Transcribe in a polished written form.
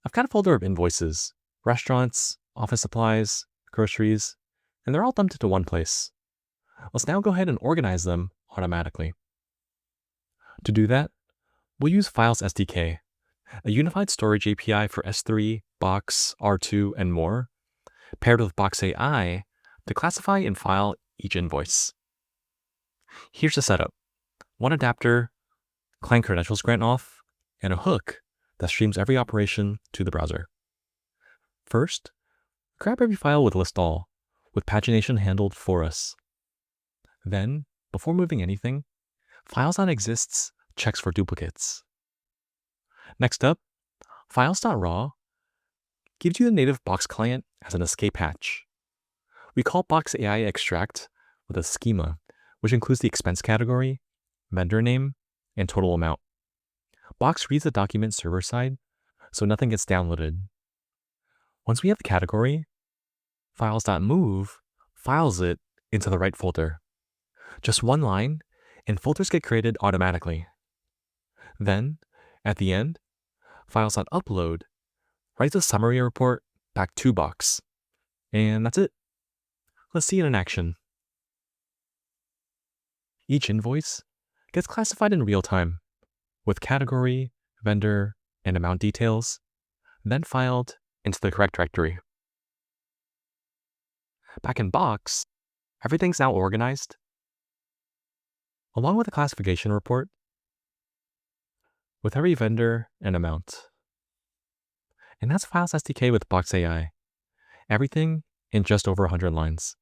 I've got a folder of invoices, restaurants, office supplies, groceries, and they're all dumped into one place. Let's now go ahead and organize them automatically. To do that, we'll use Files SDK, a unified storage API for S3, Box, R2, and more, paired with Box AI to classify and file each invoice. Here's the setup. One adapter, client credentials grant auth, and a hook that streams every operation to the browser. First, grab every file with list all, with pagination handled for us. Then, before moving anything, files.exists checks for duplicates. Next up, files.raw gives you the native Box client as an escape hatch. We call Box AI extract with a schema, which includes the expense category, vendor name, and total amount. Box reads the document server-side, so nothing gets downloaded. Once we have the category, files.move files it into the right folder. Just one line, and folders get created automatically. Then, at the end, files.upload writes a summary report back to Box. And that's it. Let's see it in action. Each invoice gets classified in real time, with category, vendor, and amount details, then filed into the correct directory. Back in Box, everything's now organized, along with a classification report, with every vendor and amount. And that's Files SDK with Box AI. Everything in just over 100 lines.